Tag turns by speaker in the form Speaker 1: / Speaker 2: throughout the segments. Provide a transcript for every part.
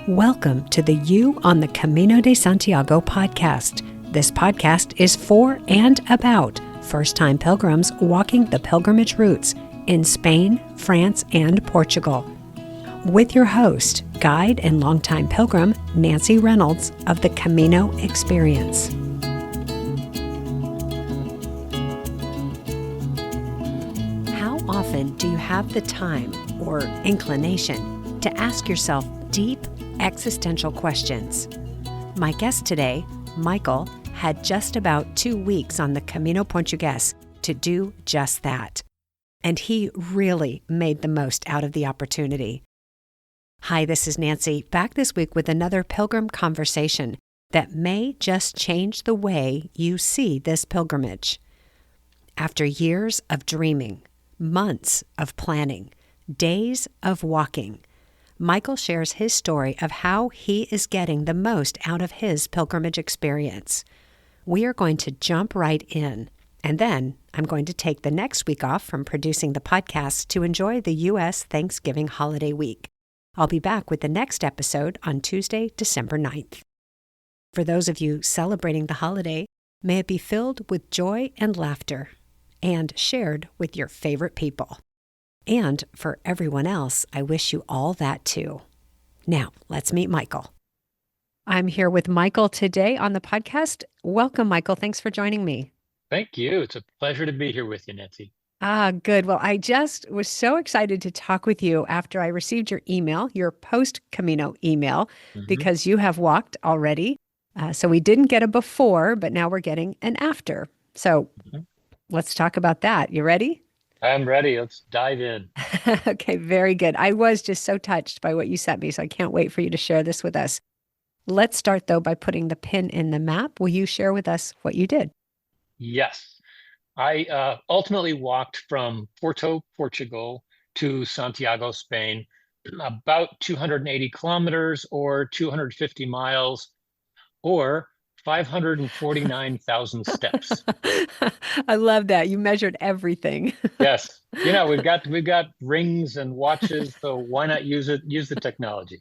Speaker 1: Welcome to the You on the Camino de Santiago podcast. This podcast is for and about first-time pilgrims walking the pilgrimage routes in Spain, France, and Portugal. With your host, guide and longtime pilgrim, Nancy Reynolds of the Camino Experience. How often do you have the time or inclination to ask yourself deep, existential questions? My guest today, Michael, had just about 2 weeks on the Camino Portuguese to do just that. And he really made the most out of the opportunity. Hi, this is Nancy, back this week with another pilgrim conversation that may just change the way you see this pilgrimage. After years of dreaming, months of planning, days of walking, Michael shares his story of how he is getting the most out of his pilgrimage experience. We are going to jump right in, and then I'm going to take the next week off from producing the podcast to enjoy the U.S. Thanksgiving holiday week. I'll be back with the next episode on Tuesday, December 9th. For those of you celebrating the holiday, may it be filled with joy and laughter, and shared with your favorite people. And for everyone else, I wish you all that too. Now, let's meet Michael. I'm here with Michael today on the podcast. Welcome, Michael. Thanks for joining me.
Speaker 2: Thank you. It's a pleasure to be here with you, Nancy.
Speaker 1: Good. Well, I just was so excited to talk with you after I received your email, your post-Camino email, because you have walked already. So we didn't get a before, but now we're getting an after. So let's talk about that. You ready?
Speaker 2: I'm ready. Let's dive in.
Speaker 1: Okay, very good. I was just so touched by what you sent me, so I can't wait for you to share this with us. Let's start, though, by putting the pin in the map. Will you share with us what you did?
Speaker 2: Yes. I ultimately walked from Porto, Portugal to Santiago, Spain, about 280 kilometers or 250 miles or 549,000 steps.
Speaker 1: I love that. You measured everything.
Speaker 2: Yes. You know, we've got rings and watches, so why not use the technology?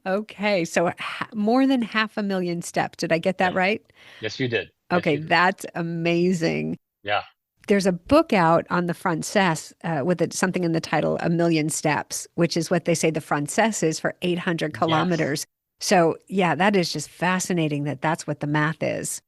Speaker 1: Okay, so more than 500,000 steps. Did I get that right?
Speaker 2: Yes, you did.
Speaker 1: Okay, that's amazing.
Speaker 2: Yeah.
Speaker 1: There's a book out on the Frances with something in the title, A Million Steps, which is what they say the Frances is for 800 kilometers. Yes. So, yeah, that is just fascinating that that's what the math is.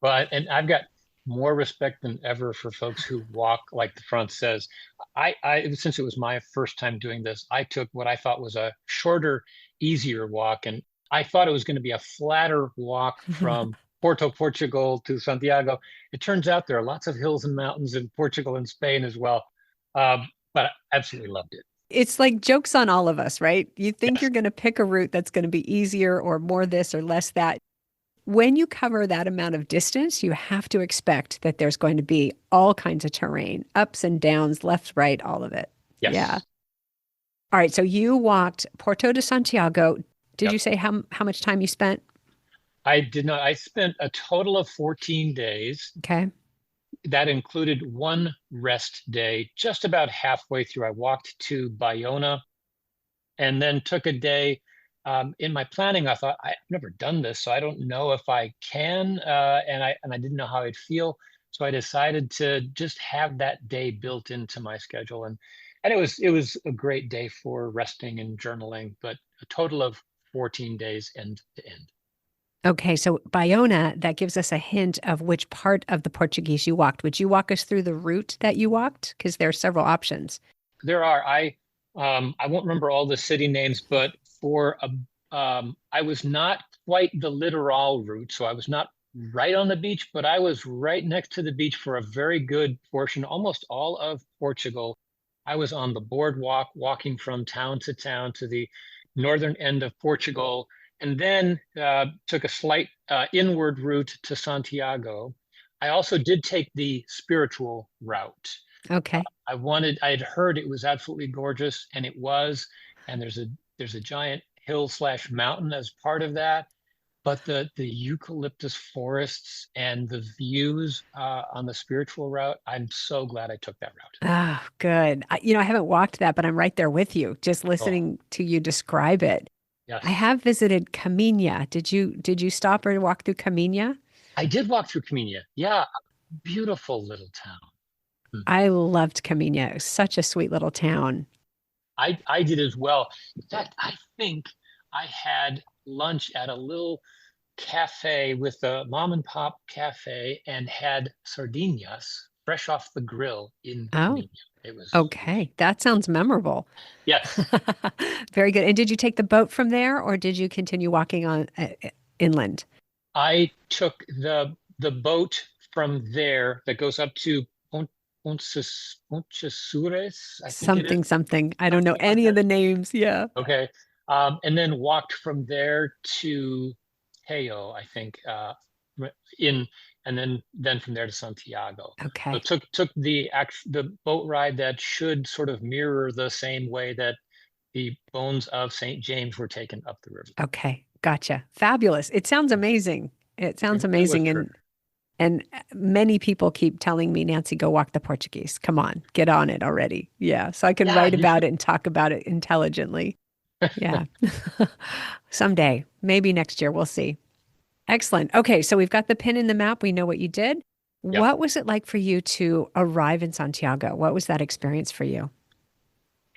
Speaker 2: Well, and I've got more respect than ever for folks who walk like the Frances. I since it was my first time doing this, I took what I thought was a shorter, easier walk, and I thought it was going to be a flatter walk from Porto, Portugal to Santiago. It turns out there are lots of hills and mountains in Portugal and Spain as well, but I absolutely loved it.
Speaker 1: It's like jokes on all of us, right? You think you're going to pick a route that's going to be easier or more this or less that. When you cover that amount of distance, you have to expect that there's going to be all kinds of terrain, ups and downs, left, right, all of it.
Speaker 2: Yes.
Speaker 1: Yeah. All right. So you walked Porto to Santiago. Did you say how much time you spent?
Speaker 2: I did not. I spent a total of 14 days.
Speaker 1: Okay.
Speaker 2: That included one rest day, just about halfway through. I walked to Bayona and then took a day. In my planning, I thought, I've never done this, so I don't know if I can, and I didn't know how I'd feel. So I decided to just have that day built into my schedule. And it was a great day for resting and journaling, but a total of 14 days end to end. Okay,
Speaker 1: so Bayona, that gives us a hint of which part of the Portuguese you walked. Would you walk us through the route that you walked? Because there are several options.
Speaker 2: There are. I won't remember all the city names, but I was not quite the littoral route, so I was not right on the beach, but I was right next to the beach for a very good portion, almost all of Portugal. I was on the boardwalk, walking from town to the northern end of Portugal, and then took a slight inward route to Santiago. I also did take the spiritual route.
Speaker 1: Okay.
Speaker 2: I had heard it was absolutely gorgeous, and it was, and there's a giant hill/mountain as part of that. But the eucalyptus forests and the views on the spiritual route, I'm so glad I took that route.
Speaker 1: Oh, good. I haven't walked that, but I'm right there with you, just listening to you describe it. I
Speaker 2: Yes.
Speaker 1: have visited Camino. Did you stop or walk through Camino?
Speaker 2: I did walk through Camino. Yeah, beautiful little town. Hmm.
Speaker 1: I loved Camino. It was such a sweet little town.
Speaker 2: I did as well. In fact, I think I had lunch at a little cafe with a mom and pop cafe and had sardinas fresh off the grill in
Speaker 1: Oh,
Speaker 2: Camino. It was
Speaker 1: okay. That sounds memorable.
Speaker 2: yes.
Speaker 1: Very good. And did you take the boat from there or did you continue walking on inland?
Speaker 2: I took the boat from there that goes up to Pontesures, I think it is,
Speaker 1: Something, something. I don't know
Speaker 2: something like
Speaker 1: any of
Speaker 2: that.
Speaker 1: the names. Yeah.
Speaker 2: Okay. And then walked from there to Teo, I think, in, and then from there to Santiago. So
Speaker 1: Okay.
Speaker 2: took the boat ride that should sort of mirror the same way that the bones of St. James were taken up the river.
Speaker 1: Okay. Gotcha. Fabulous. It sounds amazing. It sounds
Speaker 2: It was
Speaker 1: amazing.
Speaker 2: terrific.
Speaker 1: And many people keep telling me, Nancy, go walk the Portuguese. Come on, get on it already. Yeah. So I can
Speaker 2: Yeah,
Speaker 1: write
Speaker 2: you
Speaker 1: about
Speaker 2: should.
Speaker 1: it and talk about it intelligently. Yeah. Someday, maybe next year, we'll see. Excellent. Okay. So we've got the pin in the map. We know what you did.
Speaker 2: Yep.
Speaker 1: What was it like for you to arrive in Santiago? What was that experience for you?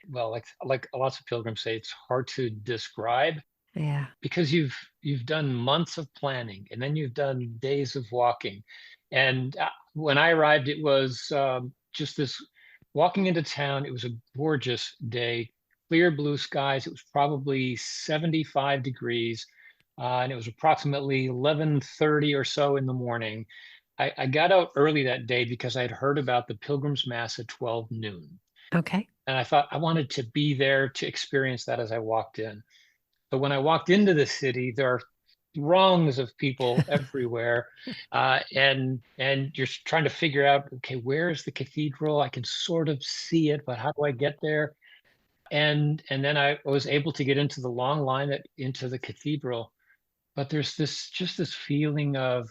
Speaker 2: Well, like lots of pilgrims say, it's hard to describe
Speaker 1: Yeah.
Speaker 2: because you've done months of planning and then you've done days of walking. And when I arrived, it was just this walking into town. It was a gorgeous day, clear blue skies. It was probably 75 degrees, and it was approximately 11:30 or so in the morning. I got out early that day because I had heard about the Pilgrim's Mass at 12 noon.
Speaker 1: Okay.
Speaker 2: And I thought I wanted to be there to experience that as I walked in. So when I walked into the city, there are throngs of people everywhere, and you're trying to figure out, okay, where's the cathedral? I can sort of see it, but how do I get there? And then I was able to get into the long line into the cathedral. But there's this feeling of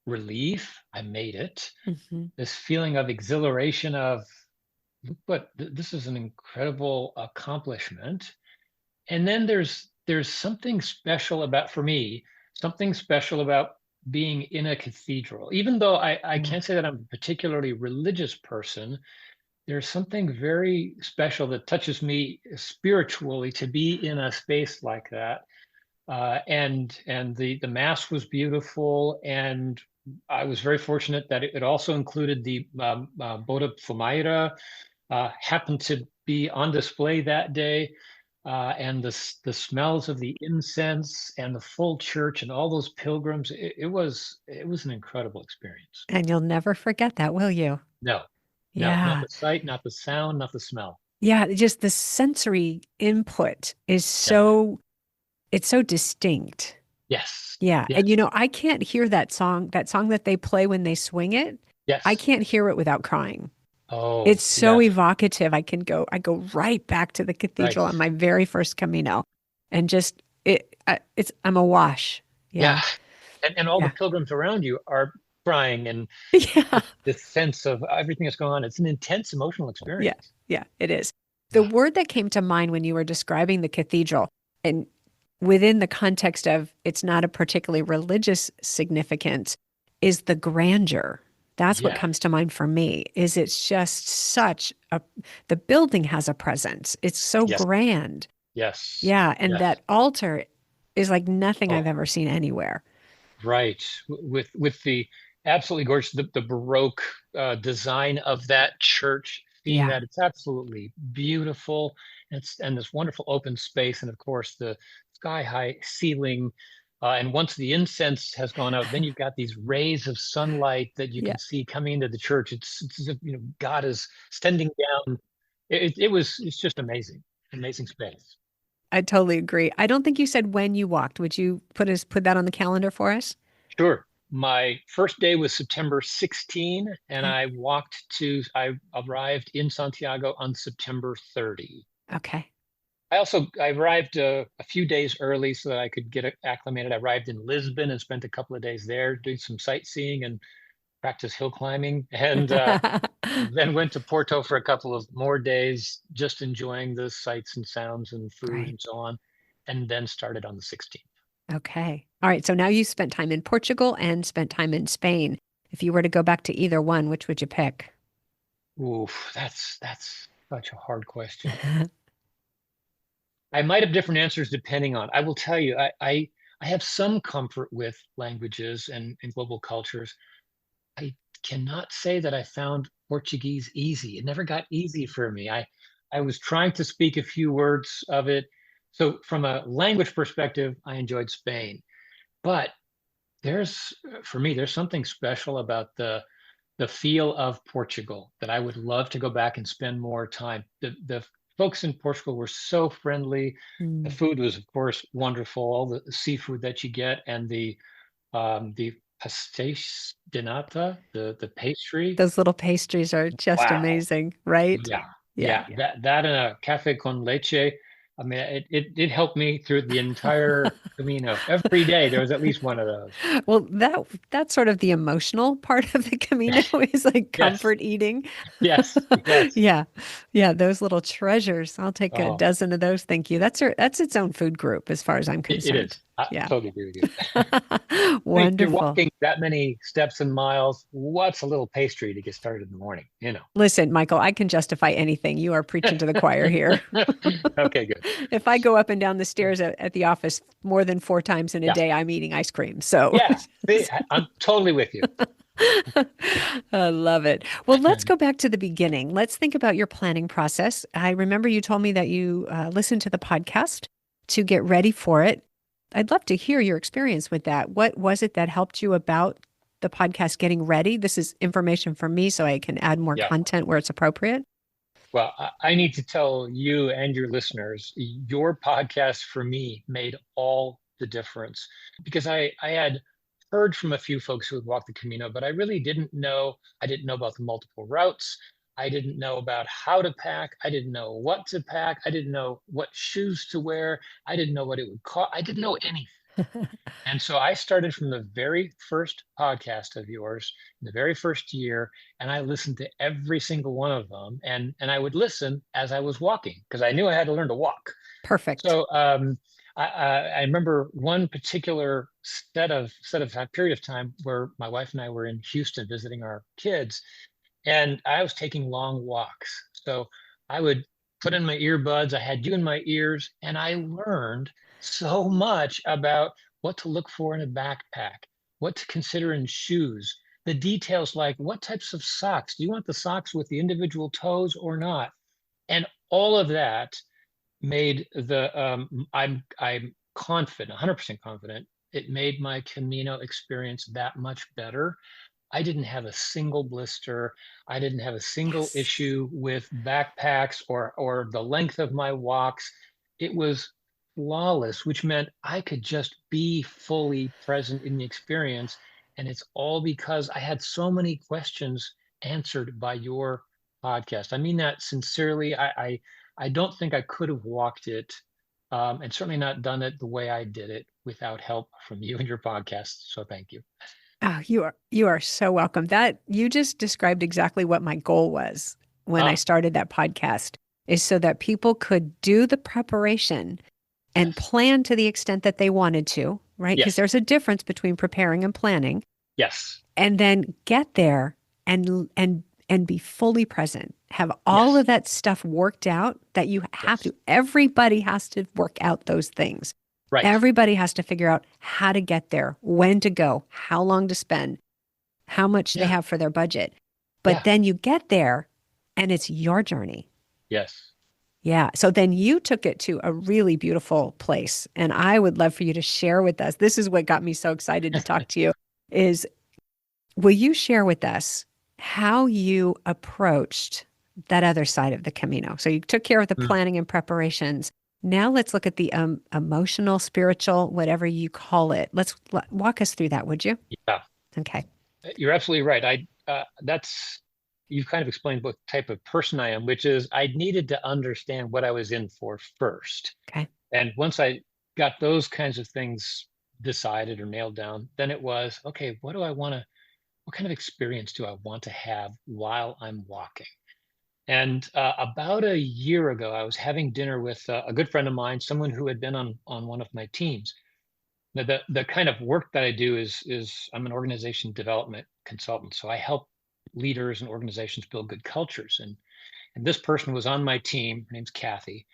Speaker 2: relief. I made it.
Speaker 1: Hmm.
Speaker 2: This feeling of exhilaration of, but this is an incredible accomplishment. And then there's something special about, for me, something special about being in a cathedral. Even though I
Speaker 1: Yeah.
Speaker 2: can't say that I'm a particularly religious person, there's something very special that touches me spiritually to be in a space like that. And the mass was beautiful, and I was very fortunate that it also included the Boda Fumaira, happened to be on display that day, and the smells of the incense and the full church and all those pilgrims. It was an incredible experience.
Speaker 1: And you'll never forget that, will you?
Speaker 2: No, no, not
Speaker 1: Yeah.
Speaker 2: the sight, not the sound, not the smell.
Speaker 1: Yeah. Just the sensory input is
Speaker 2: Yeah.
Speaker 1: it's so distinct.
Speaker 2: Yes.
Speaker 1: Yeah. And
Speaker 2: Yes.
Speaker 1: I can't hear that song that they play when they swing it. I
Speaker 2: Yes.
Speaker 1: can't hear it without crying.
Speaker 2: Oh,
Speaker 1: It's so
Speaker 2: yes.
Speaker 1: evocative. I go right back to the
Speaker 2: Right.
Speaker 1: cathedral on my very first Camino and just I'm awash.
Speaker 2: Yeah.
Speaker 1: Yeah.
Speaker 2: And all the
Speaker 1: Yeah.
Speaker 2: pilgrims around you are crying, and
Speaker 1: Yeah.
Speaker 2: this sense of everything that's going on. It's an intense emotional
Speaker 1: Yeah.
Speaker 2: experience.
Speaker 1: Yeah. It is. The
Speaker 2: Yeah.
Speaker 1: word that came to mind when you were describing the cathedral and within the context of it's not a particularly religious significance is the grandeur. That's what
Speaker 2: Yeah.
Speaker 1: comes to mind for me is it's just such a the building has a presence. It's so
Speaker 2: Yes.
Speaker 1: grand.
Speaker 2: Yes.
Speaker 1: Yeah, and
Speaker 2: Yes.
Speaker 1: that altar is like nothing
Speaker 2: Oh,
Speaker 1: I've ever seen anywhere.
Speaker 2: right. With the absolutely gorgeous, the Baroque design of that church, seeing
Speaker 1: Yeah.
Speaker 2: that, it's absolutely beautiful. And this wonderful open space, and of course the sky high ceiling. And once the incense has gone out, then you've got these rays of sunlight that you
Speaker 1: Yeah,
Speaker 2: can see coming into the church. It's as if, God is standing down. It's just amazing, amazing space.
Speaker 1: I totally agree. I don't think you said when you walked. Would you put that on the calendar for us?
Speaker 2: Sure. My first day was September 16, and
Speaker 1: Okay.
Speaker 2: I arrived in Santiago on September 30.
Speaker 1: Okay.
Speaker 2: I arrived a few days early so that I could get acclimated. I arrived in Lisbon and spent a couple of days there doing some sightseeing, and practice hill climbing, and then went to Porto for a couple of more days, just enjoying the sights and sounds and food
Speaker 1: Great.
Speaker 2: and so on, and then started on the 16th.
Speaker 1: Okay. All right. So now you spent time in Portugal and spent time in Spain. If you were to go back to either one, which would you pick?
Speaker 2: Oof, that's such a hard question. I might have different answers depending on. I will tell you, I have some comfort with languages and global cultures. I cannot say that I found Portuguese easy. It never got easy for me. I was trying to speak a few words of it. So from a language perspective, I enjoyed Spain. But there's for me, there's something special about the feel of Portugal that I would love to go back and spend more time. The folks in Portugal were so friendly. The
Speaker 1: Mm.
Speaker 2: food was, of course, wonderful. All the seafood that you get, and the pastéis de nata, the pastry.
Speaker 1: Those little pastries are just
Speaker 2: Wow.
Speaker 1: amazing, right?
Speaker 2: Yeah.
Speaker 1: Yeah.
Speaker 2: Yeah. That and a café con leche. I mean, it helped me through the entire Camino. Every day there was at least one of those.
Speaker 1: Well, that's sort of the emotional part of the Camino is like
Speaker 2: Yes.
Speaker 1: comfort eating.
Speaker 2: Yes. Yes.
Speaker 1: Yeah. Yeah, those little treasures. I'll take a
Speaker 2: Oh,
Speaker 1: dozen of those, thank you. That's its own food group as far as I'm
Speaker 2: it
Speaker 1: concerned.
Speaker 2: is. I
Speaker 1: Yeah.
Speaker 2: totally agree with you. Think you're
Speaker 1: Wonderful.
Speaker 2: walking that many steps and miles. What's a little pastry to get started in the morning?
Speaker 1: Listen, Michael, I can justify anything. You are preaching to the choir here.
Speaker 2: Okay, good.
Speaker 1: If I go up and down the stairs at the office more than 4 times in a
Speaker 2: Yeah.
Speaker 1: day, I'm eating ice cream. So
Speaker 2: Yeah. See, I'm totally with you.
Speaker 1: I love it. Well, let's go back to the beginning. Let's think about your planning process. I remember you told me that you listened to the podcast to get ready for it. I'd love to hear your experience with that. What was it that helped you about the podcast getting ready? This is information for me so I can add more
Speaker 2: Yeah.
Speaker 1: content where it's appropriate.
Speaker 2: Well, I need to tell you and your listeners, your podcast for me made all the difference because I had heard from a few folks who had walked the Camino, but I really didn't know. I didn't know about the multiple routes. I didn't know about how to pack. I didn't know what to pack. I didn't know what shoes to wear. I didn't know what it would cost. I didn't know anything. And so I started from the very first podcast of yours, in the very first year, and I listened to every single one of them. And I would listen as I was walking because I knew I had to learn to walk.
Speaker 1: Perfect.
Speaker 2: So I remember one particular set of time, period of time where my wife and I were in Houston visiting our kids, and I was taking long walks. So I would put in my earbuds. I had you in my ears, and I learned so much about what to look for in a backpack, what to consider in shoes, the details like what types of socks. Do you want the socks with the individual toes or not? And all of that made I'm confident, 100% confident. It made my Camino experience that much better. I didn't have a single blister. I didn't have a single
Speaker 1: Yes.
Speaker 2: issue with backpacks or the length of my walks. It was flawless, which meant I could just be fully present in the experience. And it's all because I had so many questions answered by your podcast. I mean that sincerely. I don't think I could have walked it, and certainly not done it the way I did it without help from you and your podcast. So thank you.
Speaker 1: Oh, you are so welcome. That you just described exactly what my goal was when I
Speaker 2: Ah,
Speaker 1: started that podcast is so that people could do the preparation and
Speaker 2: yes,
Speaker 1: plan to the extent that they wanted to, right? Because
Speaker 2: yes,
Speaker 1: there's a difference between preparing and planning,
Speaker 2: yes,
Speaker 1: and then get there and be fully present. Have all
Speaker 2: yes,
Speaker 1: of that stuff worked out that you have
Speaker 2: yes.
Speaker 1: to. Everybody has to work out those things.
Speaker 2: Right.
Speaker 1: Everybody has to figure out how to get there, when to go, how long to spend, how much they
Speaker 2: Yeah,
Speaker 1: have for their budget. But
Speaker 2: yeah,
Speaker 1: then you get there and it's your journey.
Speaker 2: yes.
Speaker 1: Yeah. So then you took it to a really beautiful place. And I would love for you to share with us. This is what got me so excited to talk to you is will you share with us how you approached that other side of the Camino? So you took care of the
Speaker 2: Mm,
Speaker 1: planning and preparations. Now let's look at the emotional, spiritual, whatever you call it. Walk us through that, would you?
Speaker 2: yeah,
Speaker 1: Okay.
Speaker 2: you're absolutely right. That's you've kind of explained what type of person I am, which is I needed to understand what I was in for first.
Speaker 1: Okay.
Speaker 2: And once I got those kinds of things decided or nailed down, then it was, okay, what do I want to what kind of experience do I want to have while I'm walking? And about a year ago, I was having dinner with a good friend of mine, someone who had been on one of my teams. The kind of work that I do is I'm an organization development consultant, so I help leaders and organizations build good cultures. And this person was on my team. Her name's Kathy.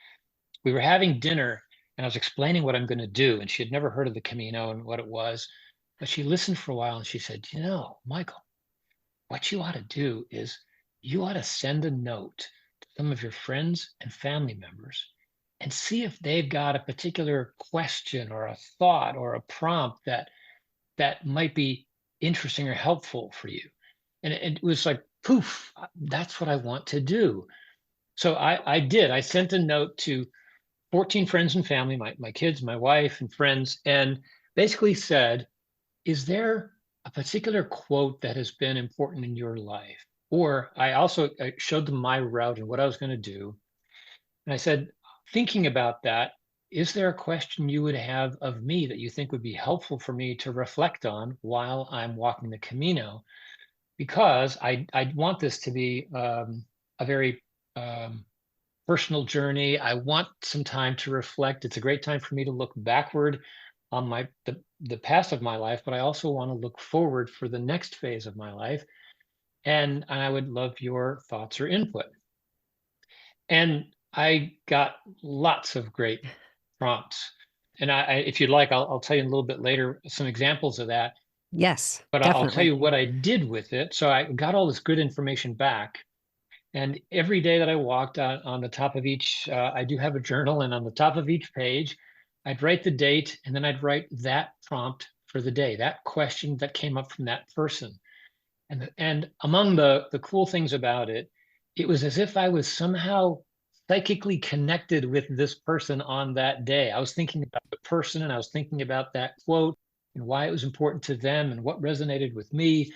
Speaker 2: We were having dinner, and I was explaining what I'm going to do, and she had never heard of the Camino and what it was, but she listened for a while, and she said, Michael, what you ought to do is you ought to send a note to some of your friends and family members and see if they've got a particular question or a thought or a prompt that might be interesting or helpful for you. And it was like, poof, that's what I want to do. So I did. I sent a note to 14 friends and family, my kids, my wife, and friends, and basically said, is there a particular quote that has been important in your life? Or I showed them my route and what I was going to do. And I said, thinking about that, is there a question you would have of me that you think would be helpful for me to reflect on while I'm walking the Camino? Because I want this to be a very personal journey. I want some time to reflect. It's a great time for me to look backward on the past of my life, but I also want to look forward for the next phase of my life. And I would love your thoughts or input. And I got lots of great prompts. And if you'd like, I'll tell you a little bit later some examples of that.
Speaker 1: Yes,
Speaker 2: But I'll tell
Speaker 1: definitely.
Speaker 2: you what I did with it. So I got all this good information back. And every day that I walked on the top of each, I do have a journal, and on the top of each page, I'd write the date, and then I'd write that prompt for the day, that question that came up from that person. And among the cool things about it, it was as if I was somehow psychically connected with this person on that day. I was thinking about the person, and I was thinking about that quote and why it was important to them and what resonated with me.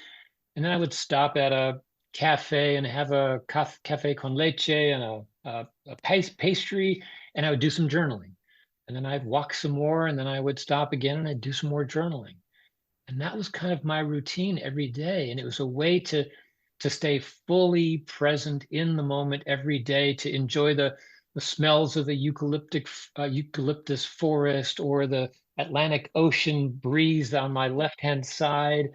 Speaker 2: And then I would stop at a cafe and have a cafe con leche and a pastry, and I would do some journaling. And then I'd walk some more, and then I would stop again and I'd do some more journaling. And that was kind of my routine every day. And it was a way to stay fully present in the moment every day, to enjoy the smells of the eucalyptus forest or the Atlantic Ocean breeze on my left-hand side,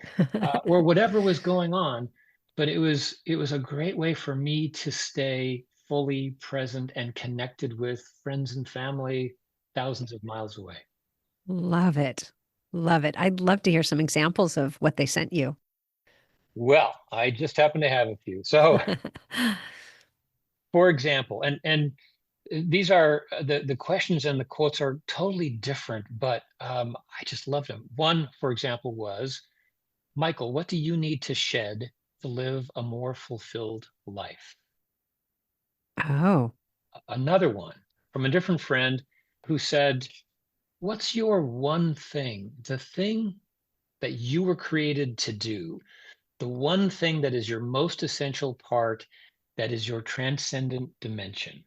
Speaker 2: or whatever was going on. But it was a great way for me to stay fully present and connected with friends and family thousands of miles away.
Speaker 1: Love it. Love it. I'd love to hear some examples of what they sent you.
Speaker 2: Well, I just happen to have a few. So, for example, and these are the questions and the quotes are totally different, but I just loved them. One, for example, was, Michael, what do you need to shed to live a more fulfilled life?
Speaker 1: Oh,
Speaker 2: Another one from a different friend who said, what's your one thing, the thing that you were created to do, the one thing that is your most essential part, that is your transcendent dimension?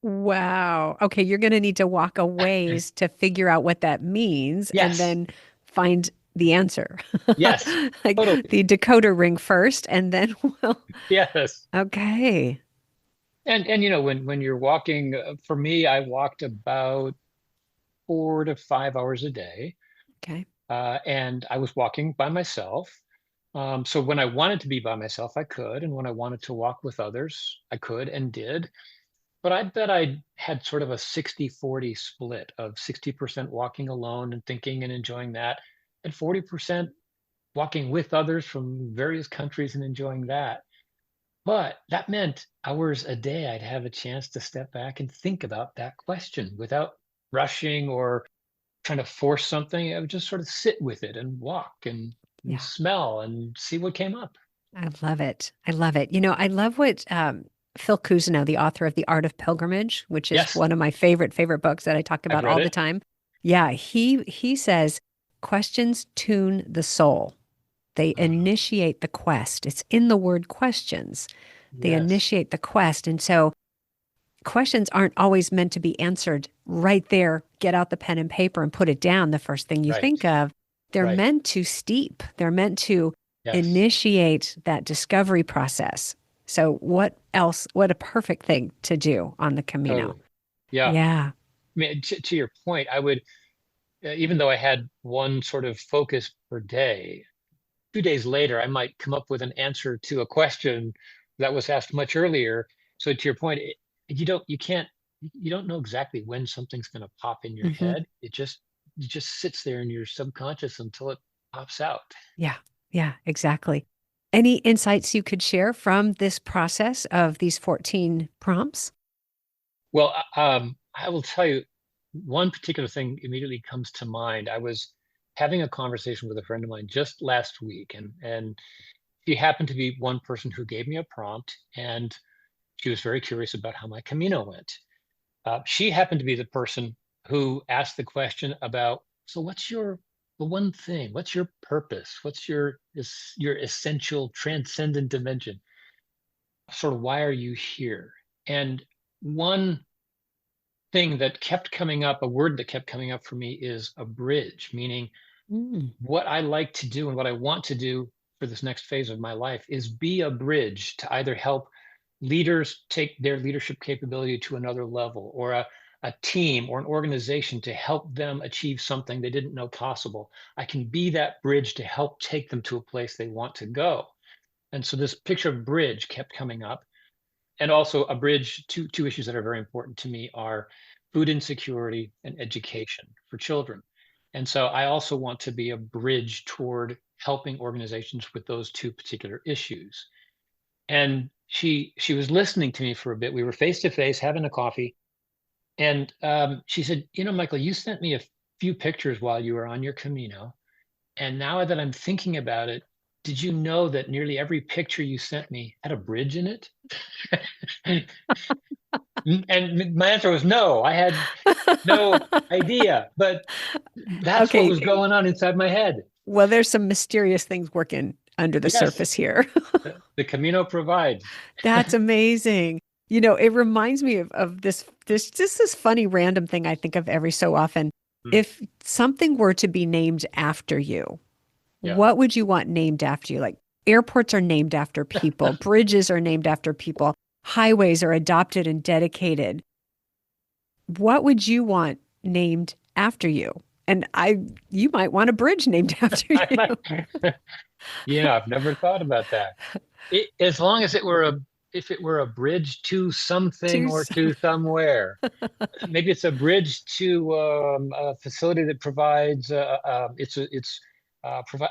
Speaker 1: wow. Okay, you're going to need to walk a ways to figure out what that means and
Speaker 2: Yes,
Speaker 1: then find the answer.
Speaker 2: yes,
Speaker 1: Like
Speaker 2: totally.
Speaker 1: the decoder ring first, and then we'll.
Speaker 2: Yes.
Speaker 1: Okay.
Speaker 2: And when you're walking, for me, I walked about 4 to 5 hours a day,
Speaker 1: Okay.
Speaker 2: and I was walking by myself. So when I wanted to be by myself, I could, and when I wanted to walk with others, I could and did. But I bet I had sort of a 60-40 split of 60% walking alone and thinking and enjoying that, and 40% walking with others from various countries and enjoying that. But that meant hours a day I'd have a chance to step back and think about that question without rushing or trying to force something. I would just sort of sit with it and walk and
Speaker 1: Yeah.
Speaker 2: smell and see what came up.
Speaker 1: I love it. I love it. I love what Phil Cousineau, the author of The Art of Pilgrimage, which is
Speaker 2: Yes,
Speaker 1: one of my favorite books that I talk
Speaker 2: I've
Speaker 1: about
Speaker 2: read
Speaker 1: all the
Speaker 2: it.
Speaker 1: time. Yeah, he says questions tune the soul. They
Speaker 2: Uh,
Speaker 1: initiate the quest. It's in the word questions. They
Speaker 2: yes,
Speaker 1: initiate the quest. And so questions aren't always meant to be answered right there. Get out the pen and paper and put it down the first thing you
Speaker 2: right.
Speaker 1: think of. they're
Speaker 2: Right.
Speaker 1: meant to steep. They're meant to
Speaker 2: Yes.
Speaker 1: initiate that discovery process. So what else? What a perfect thing to do on the Camino.
Speaker 2: Totally. Yeah. I
Speaker 1: Yeah.
Speaker 2: mean, to your point, I would, even though I had one sort of focus per day, 2 days later, I might come up with an answer to a question that was asked much earlier. So to your point, you don't know exactly when something's going to pop in your
Speaker 1: Hmm.
Speaker 2: head. It just sits there in your subconscious until it pops out.
Speaker 1: Yeah. Yeah, exactly. Any insights you could share from this process of these 14 prompts?
Speaker 2: Well, I will tell you one particular thing immediately comes to mind. I was having a conversation with a friend of mine just last week, and she happened to be one person who gave me a prompt, and she was very curious about how my Camino went. She happened to be the person who asked the question about, so what's the one thing? What's your purpose? What's your essential transcendent dimension? Sort of why are you here? And one thing that kept coming up, a word that kept coming up for me is a bridge, meaning
Speaker 1: Mm.
Speaker 2: what I like to do and what I want to do for this next phase of my life is be a bridge to either help leaders take their leadership capability to another level, or a team or an organization to help them achieve something they didn't know possible. I can be that bridge to help take them to a place they want to go. And so this picture of bridge kept coming up. And also a bridge, two issues that are very important to me are food insecurity and education for children. And so I also want to be a bridge toward helping organizations with those two particular issues. And she was listening to me for a bit. We were face to face having a coffee, and she said, "You know, Michael, you sent me a few pictures while you were on your Camino, and now that I'm thinking about it, did you know that nearly every picture you sent me had a bridge in it?" And my answer was no. I had no idea, but that's what was
Speaker 1: Okay.
Speaker 2: going on inside my head.
Speaker 1: Well, there's some mysterious things working under the
Speaker 2: Yes,
Speaker 1: surface here.
Speaker 2: the Camino provides.
Speaker 1: That's amazing. It reminds me of this just this funny random thing I think of every so often.
Speaker 2: Mm,
Speaker 1: If something were to be named after you,
Speaker 2: yeah.
Speaker 1: what would you want named after you? Like airports are named after people, bridges are named after people, highways are adopted and dedicated. What would you want named after you? And you might want a bridge named after
Speaker 2: I
Speaker 1: you.
Speaker 2: might, I've never thought about that. As long as if it were a bridge to something
Speaker 1: To
Speaker 2: or to somewhere, maybe it's a bridge to a facility that provides, provide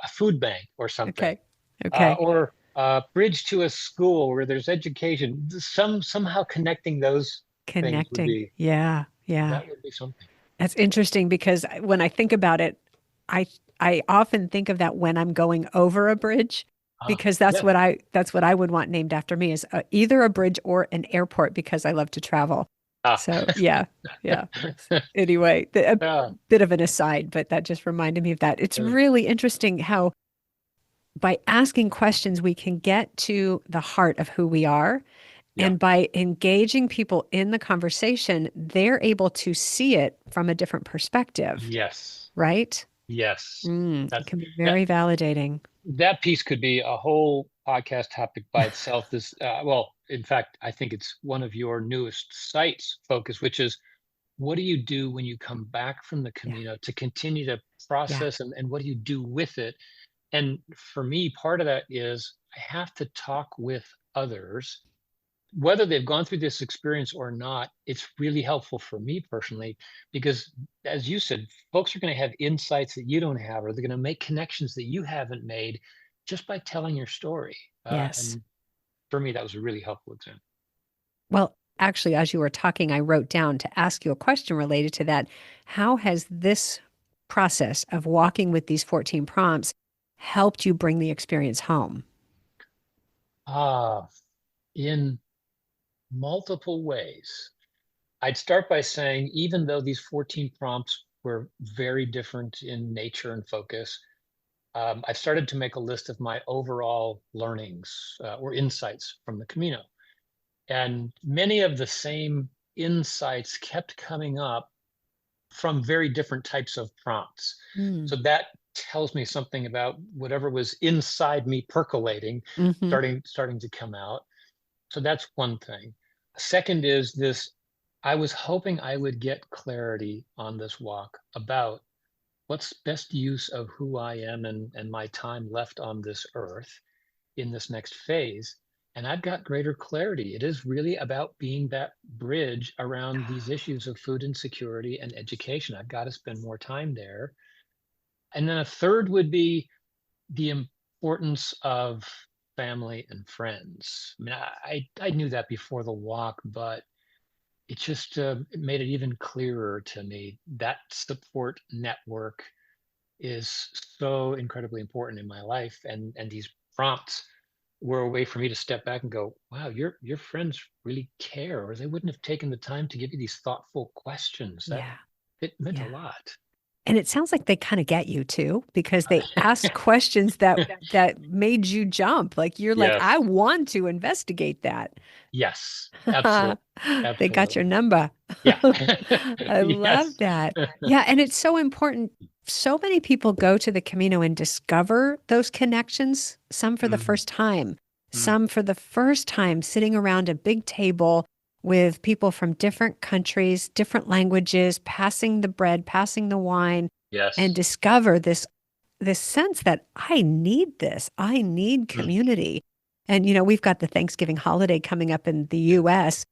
Speaker 2: a food bank or something,
Speaker 1: Okay. Okay.
Speaker 2: or a bridge to a school where there's education. Somehow connecting those things
Speaker 1: Connecting. Yeah. Yeah.
Speaker 2: that would be something.
Speaker 1: That's interesting because when I think about it, I I often think of that when I'm going over a bridge because
Speaker 2: Yeah.
Speaker 1: that's what I would want named after me is either a bridge or an airport because I love to travel.
Speaker 2: Ah.
Speaker 1: So, yeah. Yeah. Anyway, a
Speaker 2: Yeah.
Speaker 1: bit of an aside, but that just reminded me of that. It's
Speaker 2: uh,
Speaker 1: really interesting how by asking questions we can get to the heart of who we are.
Speaker 2: yeah.
Speaker 1: And by engaging people in the conversation, they're able to see it from a different perspective,
Speaker 2: Yes.
Speaker 1: right?
Speaker 2: Yes.
Speaker 1: It
Speaker 2: That's
Speaker 1: can be
Speaker 2: that
Speaker 1: very validating.
Speaker 2: that piece could be a whole podcast topic by itself. Well, in fact, I think it's one of your newest sites focus, which is what do you do when you come back from the
Speaker 1: Yeah.
Speaker 2: Camino to continue to
Speaker 1: Yeah.
Speaker 2: process, and what do you do with it? And for me, part of that is I have to talk with others, whether they've gone through this experience or not. It's really helpful for me personally because, as you said, folks are going to have insights that you don't have, or they're going to make connections that you haven't made just by telling your story.
Speaker 1: Yes.
Speaker 2: And for me, that was a really helpful example.
Speaker 1: Well, actually, as you were talking, I wrote down to ask you a question related to that. How has this process of walking with these 14 prompts helped you bring the experience home?
Speaker 2: Ah, in multiple ways. I'd start by saying, even though these 14 prompts were very different in nature and focus, I've started to make a list of my overall learnings or insights from the Camino. And many of the same insights kept coming up from very different types of prompts.
Speaker 1: Mm.
Speaker 2: So that tells me something about whatever was inside me percolating,
Speaker 1: Hmm.
Speaker 2: starting to come out. So that's one thing. Second is this, I was hoping I would get clarity on this walk about what's best use of who I am and my time left on this earth in this next phase. And I've got greater clarity. It is really about being that bridge around these issues of food insecurity and education. I've got to spend more time there. And then a third would be the importance of family and friends. I mean, I knew that before the walk, but it just it made it even clearer to me that support network is so incredibly important in my life, and these prompts were a way for me to step back and go, wow, your friends really care, or they wouldn't have taken the time to give you these thoughtful questions. That
Speaker 1: Yeah.
Speaker 2: it meant a
Speaker 1: Yeah.
Speaker 2: lot.
Speaker 1: And it sounds like they kind of get you too, because they asked questions that made you jump. Like you're like, I
Speaker 2: Yes.
Speaker 1: want to investigate that.
Speaker 2: Yes, absolutely.
Speaker 1: They got your
Speaker 2: Absolutely.
Speaker 1: number.
Speaker 2: Yeah.
Speaker 1: I love
Speaker 2: Yes.
Speaker 1: that. Yeah, and it's so important. So many people go to the Camino and discover those connections, some for the
Speaker 2: Mm,
Speaker 1: first time,
Speaker 2: mm.
Speaker 1: some for the first time sitting around a big table with people from different countries, different languages, passing the bread, passing the wine, and
Speaker 2: Yes.
Speaker 1: discover this sense that I need this. I need
Speaker 2: Mm,
Speaker 1: community. And we've got the Thanksgiving holiday coming up in the
Speaker 2: yeah,
Speaker 1: US.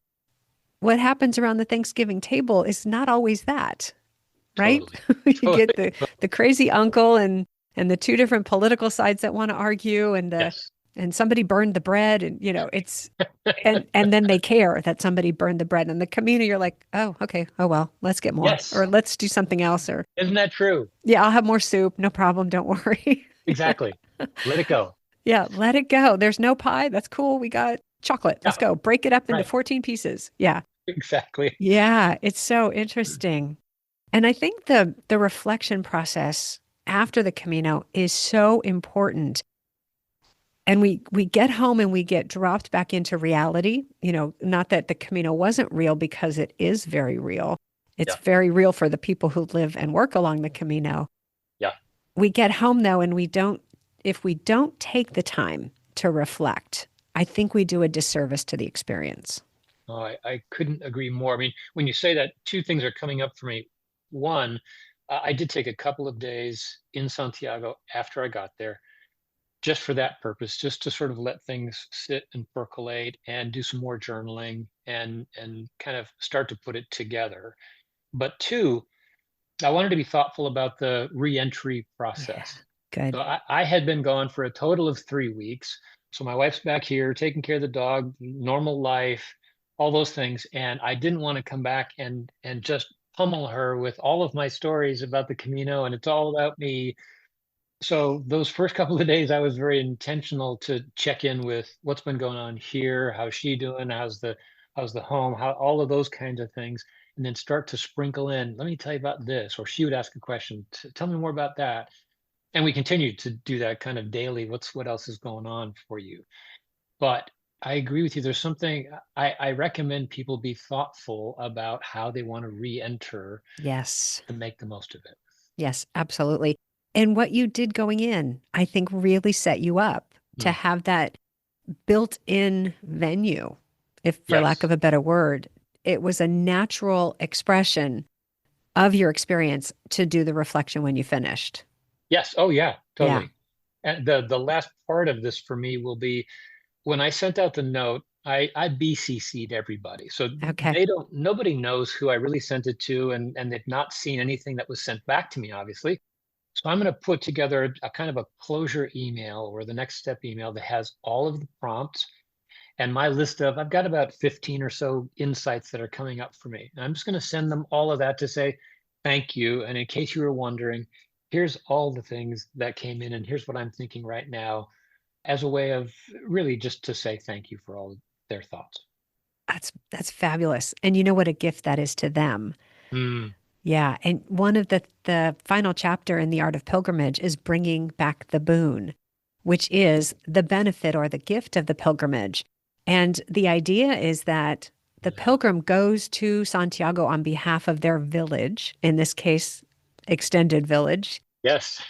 Speaker 1: What happens around the Thanksgiving table is not always that, right?
Speaker 2: totally.
Speaker 1: You get
Speaker 2: Totally.
Speaker 1: the crazy uncle and the two different political sides that want to argue,
Speaker 2: Yes.
Speaker 1: and somebody burned the bread, and it's and then they care that somebody burned the bread. And the community, you're like, oh, okay, oh well, let's get more,
Speaker 2: Yes.
Speaker 1: or let's do something else, or
Speaker 2: Isn't that true?
Speaker 1: yeah, I'll have more soup, no problem, don't worry.
Speaker 2: Exactly. Let it go.
Speaker 1: Yeah, let it go. There's no pie. That's cool. We got chocolate. Let's
Speaker 2: Yeah,
Speaker 1: go. Break it up into
Speaker 2: right.
Speaker 1: 14 pieces. Yeah.
Speaker 2: Exactly.
Speaker 1: Yeah, it's so interesting. And I think the reflection process after the Camino is so important. And we get home and we get dropped back into reality. Not that the Camino wasn't real, because it is very real. It's
Speaker 2: Yeah.
Speaker 1: very real for the people who live and work along the Camino.
Speaker 2: Yeah.
Speaker 1: We get home though, and if we don't take the time to reflect, I think we do a disservice to the experience.
Speaker 2: Oh, I couldn't agree more. I mean, when you say that, two things are coming up for me. One, I did take a couple of days in Santiago after I got there, just for that purpose, just to sort of let things sit and percolate and do some more journaling and kind of start to put it together. But two, I wanted to be thoughtful about the reentry
Speaker 1: Yeah.
Speaker 2: process. So
Speaker 1: Good.
Speaker 2: I had been gone for a total of 3 weeks. So my wife's back here taking care of the dog, normal life, all those things. And I didn't want to come back and just pummel her with all of my stories about the Camino and it's all about me. So those first couple of days, I was very intentional to check in with what's been going on here, how's she doing, how's the home, how all of those kinds of things, and then start to sprinkle in. Let me tell you about this, or she would ask a question. Tell me more about that, and we continue to do that kind of daily. What else is going on for you? But I agree with you. There's something I recommend people be thoughtful about how they want to re-enter
Speaker 1: Yes.
Speaker 2: to make the most of it.
Speaker 1: Yes, absolutely. And what you did going in, I think really set you up to
Speaker 2: Mm,
Speaker 1: have that built-in venue, if for lack
Speaker 2: yes.
Speaker 1: of a better word. It was a natural expression of your experience to do the reflection when you finished.
Speaker 2: Yes. Oh, yeah.
Speaker 1: Yeah.
Speaker 2: Totally. And the last part of this for me will be when I sent out the note, I BCC'd everybody. So
Speaker 1: Okay.
Speaker 2: nobody knows who I really sent it to, and they've not seen anything that was sent back to me, obviously. So I'm going to put together a kind of a closure email or the next step email that has all of the prompts and my list of, I've got about 15 or so insights that are coming up for me. And I'm just going to send them all of that to say, thank you. And in case you were wondering, here's all the things that came in, and here's what I'm thinking right now as a way of really just to say thank you for all their thoughts.
Speaker 1: That's fabulous. And you know what a gift that is to them.
Speaker 2: Mm,
Speaker 1: Yeah, and one of the final chapter in The Art of Pilgrimage is bringing back the boon, which is the benefit or the gift of the pilgrimage. And the idea is that the pilgrim goes to Santiago on behalf of their village, in this case, extended village,
Speaker 2: yes.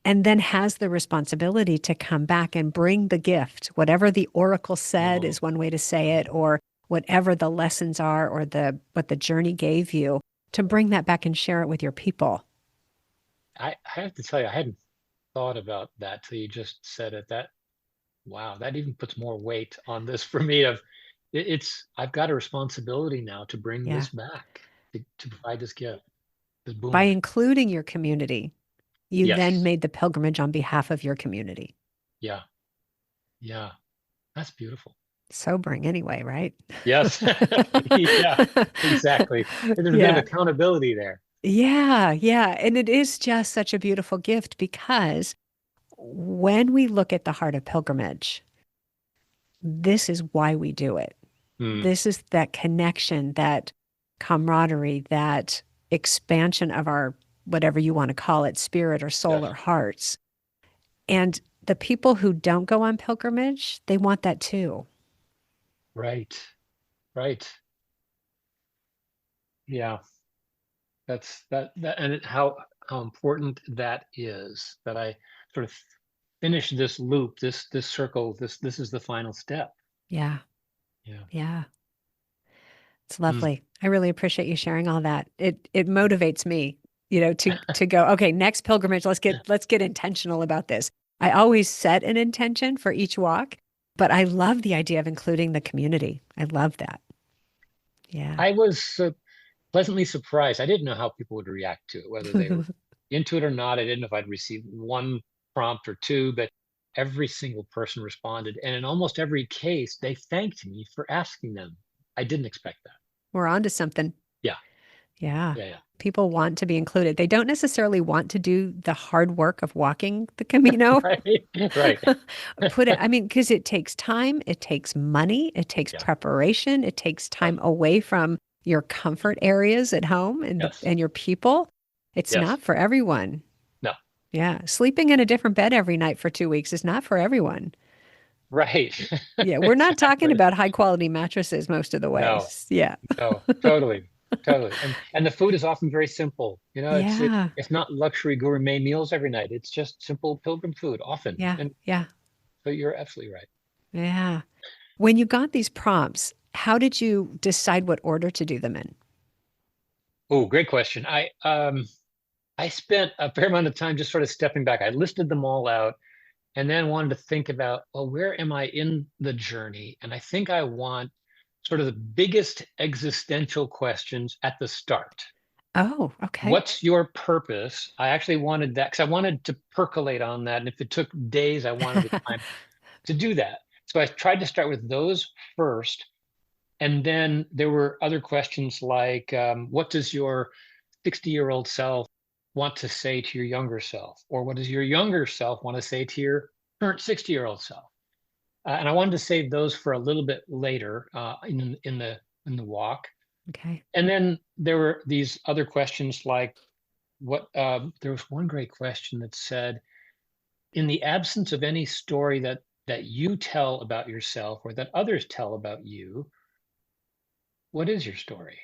Speaker 1: and then has the responsibility to come back and bring the gift, whatever the oracle said
Speaker 2: Oh,
Speaker 1: is one way to say it, or whatever the lessons are, or the what the journey gave you, to bring that back and share it with your people.
Speaker 2: I have to tell you, I hadn't thought about that till you just said it. Wow, that even puts more weight on this for me of I've got a responsibility now to bring
Speaker 1: Yeah.
Speaker 2: this back, to provide this gift, this
Speaker 1: By
Speaker 2: boon.
Speaker 1: including your community, you then
Speaker 2: Yes.
Speaker 1: made the pilgrimage on behalf of your community.
Speaker 2: Yeah. Yeah. That's beautiful.
Speaker 1: Sobering anyway, right?
Speaker 2: Yes. Yeah, exactly. There's a bit of
Speaker 1: Yeah.
Speaker 2: accountability there.
Speaker 1: Yeah. Yeah. And it is just such a beautiful gift because when we look at the heart of pilgrimage, this is why we do it.
Speaker 2: Hmm.
Speaker 1: This is that connection, that camaraderie, that expansion of our, whatever you want to call it, spirit or soul
Speaker 2: Yes.
Speaker 1: or hearts. And the people who don't go on pilgrimage, they want that too.
Speaker 2: Right. Right. Yeah. And how important that is, that I sort of finish this loop, this circle, this is the final step.
Speaker 1: Yeah.
Speaker 2: Yeah.
Speaker 1: Yeah. It's
Speaker 2: Mm.
Speaker 1: lovely. I really appreciate you sharing all that. It motivates me, to go, okay, next pilgrimage, let's get intentional about this. I always set an intention for each walk, but I love the idea of including the community. I love that. Yeah.
Speaker 2: I was pleasantly surprised. I didn't know how people would react to it, whether they were into it or not. I didn't know if I'd receive one prompt or two, but every single person responded. And in almost every case, they thanked me for asking them. I didn't expect that.
Speaker 1: We're on to something.
Speaker 2: Yeah.
Speaker 1: Yeah.
Speaker 2: Yeah. Yeah.
Speaker 1: People want to be included. They don't necessarily want to do the hard work of walking the Camino.
Speaker 2: Right. Right.
Speaker 1: Put it, I mean, because it takes time, it takes money, it takes
Speaker 2: Yeah.
Speaker 1: preparation, it takes
Speaker 2: Yeah.
Speaker 1: time away from your comfort areas at home and
Speaker 2: Yes.
Speaker 1: and your people. It's
Speaker 2: Yes.
Speaker 1: not for everyone.
Speaker 2: No.
Speaker 1: Yeah. Sleeping in a different bed every night for 2 weeks is not for everyone.
Speaker 2: Right.
Speaker 1: Yeah. We're not talking
Speaker 2: Exactly.
Speaker 1: about high quality mattresses most of the
Speaker 2: No.
Speaker 1: ways. Yeah.
Speaker 2: No. Totally. Totally. And the food is often very simple.
Speaker 1: Yeah.
Speaker 2: It's not luxury gourmet meals every night. It's just simple pilgrim food often.
Speaker 1: Yeah.
Speaker 2: And
Speaker 1: Yeah.
Speaker 2: so you're absolutely right.
Speaker 1: Yeah. When you got these prompts, how did you decide what order to do them in?
Speaker 2: Oh, great question. I spent a fair amount of time just sort of stepping back. I listed them all out and then wanted to think about, well, where am I in the journey? And I think I want sort of the biggest existential questions at the start.
Speaker 1: Oh, okay.
Speaker 2: What's your purpose? I actually wanted that because I wanted to percolate on that. And if it took days, I wanted the time to do that. So I tried to start with those first. And then there were other questions like, what does your 60-year-old self want to say to your younger self? Or what does your younger self want to say to your current 60-year-old self? And I wanted to save those for a little bit later in the walk.
Speaker 1: Okay.
Speaker 2: And then there were these other questions like there was one great question that said, in the absence of any story that you tell about yourself or that others tell about you, what is your story?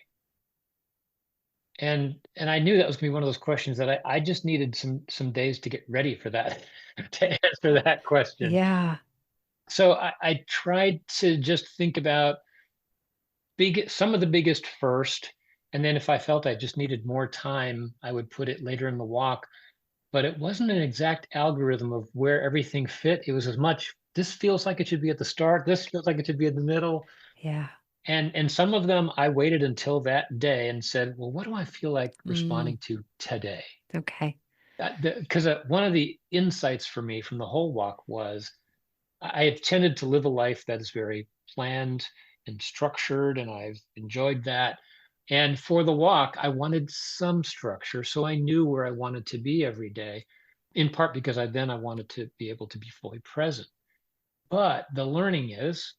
Speaker 2: And I knew that was going to be one of those questions that I just needed some days to get ready for that, to answer that question.
Speaker 1: Yeah.
Speaker 2: So I tried to just think about some of the biggest first, and then if I felt I just needed more time, I would put it later in the walk. But it wasn't an exact algorithm of where everything fit. It was as much, this feels like it should be at the start, this feels like it should be in the middle.
Speaker 1: Yeah.
Speaker 2: And some of them I waited until that day and said, well, what do I feel like
Speaker 1: Mm,
Speaker 2: responding to today?
Speaker 1: okay.
Speaker 2: Because one of the insights for me from the whole walk was I have tended to live a life that is very planned and structured, and I've enjoyed that. And for the walk, I wanted some structure, so I knew where I wanted to be every day, in part because I wanted to be able to be fully present. But the learning is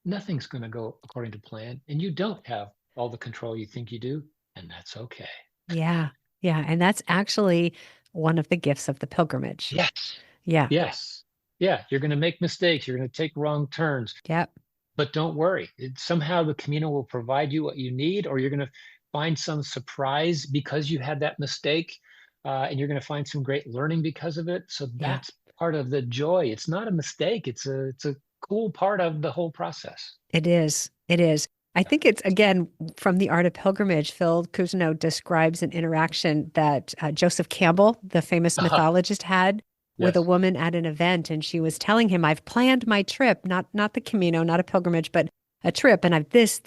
Speaker 2: nothing's going to go according to plan, and you don't have all the control you think you do, and that's okay.
Speaker 1: Yeah. Yeah. And that's actually one of the gifts of the pilgrimage.
Speaker 2: Yes.
Speaker 1: Yeah.
Speaker 2: Yes. Yeah, you're going to make mistakes, you're going to take wrong turns,
Speaker 1: Yep.
Speaker 2: but don't worry. Somehow the Camino will provide you what you need, or you're going to find some surprise because you had that mistake. and you're going to find some great learning because of it. So
Speaker 1: Yeah,
Speaker 2: that's part of the joy. It's not a mistake. It's a cool part of the whole process.
Speaker 1: it is. It is. I think it's, again, from The Art of Pilgrimage. Phil Cousineau describes an interaction that Joseph Campbell, the famous mythologist, had with a
Speaker 2: Yes.
Speaker 1: woman at an event. And she was telling him, I've planned my trip, not the Camino, not a pilgrimage, but a trip. And I've this.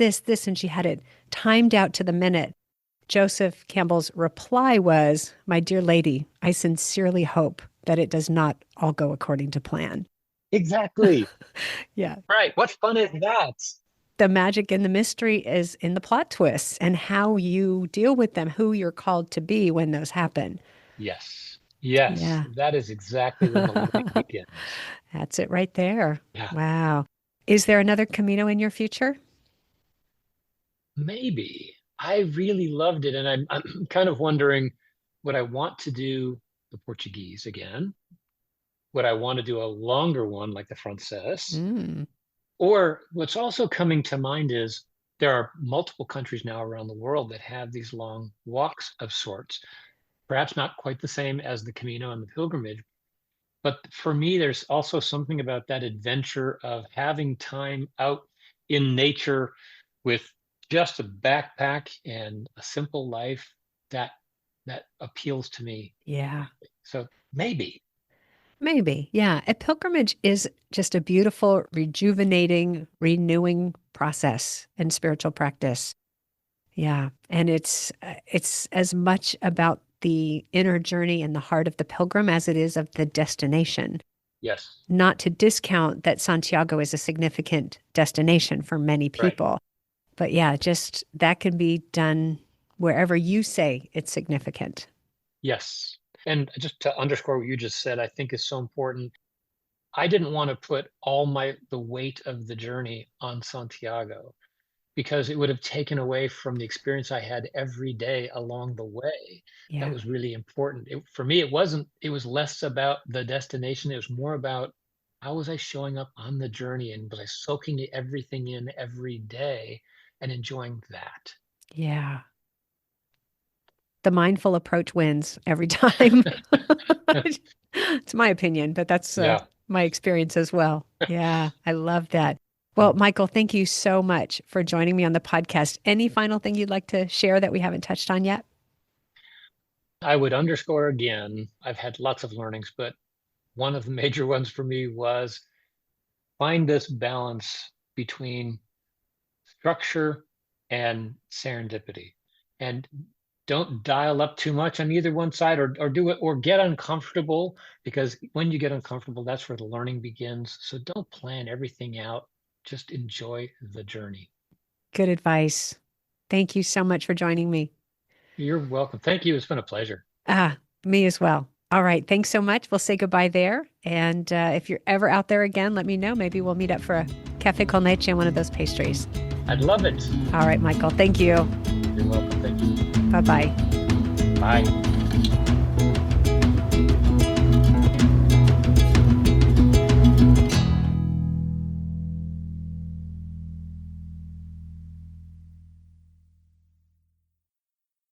Speaker 1: And she had it timed out to the minute. Joseph Campbell's reply was, my dear lady, I sincerely hope that it does not all go according to plan.
Speaker 2: Exactly.
Speaker 1: Yeah.
Speaker 2: Right. What fun is that?
Speaker 1: The magic and the mystery is in the plot twists and how you deal with them, who you're called to be when those happen.
Speaker 2: Yes. Yes.
Speaker 1: Yeah.
Speaker 2: That is exactly when the learning begins.
Speaker 1: That's it right there.
Speaker 2: Yeah.
Speaker 1: Wow. Is there another Camino in your future?
Speaker 2: Maybe. I really loved it. And I'm kind of wondering, would I want to do the Portuguese again? Would I want to do a longer one like the Frances?
Speaker 1: Mm,
Speaker 2: Or what's also coming to mind is there are multiple countries now around the world that have these long walks of sorts, perhaps not quite the same as the Camino and the pilgrimage. But for me, there's also something about that adventure of having time out in nature with just a backpack and a simple life that that appeals to me.
Speaker 1: yeah.
Speaker 2: So maybe.
Speaker 1: Maybe. Yeah. A pilgrimage is just a beautiful, rejuvenating, renewing process in spiritual practice. Yeah. And it's as much about the inner journey and the heart of the pilgrim as it is of the destination.
Speaker 2: Yes.
Speaker 1: Not to discount that Santiago is a significant destination for many
Speaker 2: Right.
Speaker 1: people. But yeah, just that can be done wherever you say it's significant.
Speaker 2: Yes. And just to underscore what you just said, I think is so important. I didn't want to put all the weight of the journey on Santiago because it would have taken away from the experience I had every day along the way. That
Speaker 1: Yeah.
Speaker 2: was really important. For me, it was less about the destination. It was more about how was I showing up on the journey and was I soaking everything in every day and enjoying that.
Speaker 1: Yeah. The mindful approach wins every time. It's my opinion, but that's
Speaker 2: Yeah,
Speaker 1: my experience as well. Yeah, I love that. Well, Michael, thank you so much for joining me on the podcast. Any final thing you'd like to share that we haven't touched on yet?
Speaker 2: I would underscore again, I've had lots of learnings, but one of the major ones for me was find this balance between structure and serendipity. And don't dial up too much on either one side or do it or get uncomfortable because when you get uncomfortable, that's where the learning begins. So don't plan everything out. Just enjoy the journey.
Speaker 1: Good advice. Thank you so much for joining me.
Speaker 2: You're welcome. Thank you. It's been a pleasure.
Speaker 1: Ah, me as well. All right. Thanks so much. We'll say goodbye there. And if you're ever out there again, let me know. Maybe we'll meet up for a cafe con leche and one of those pastries.
Speaker 2: I'd love it.
Speaker 1: All right, Michael. Thank you.
Speaker 2: You're welcome. Thank you.
Speaker 1: Bye-bye.
Speaker 2: Bye.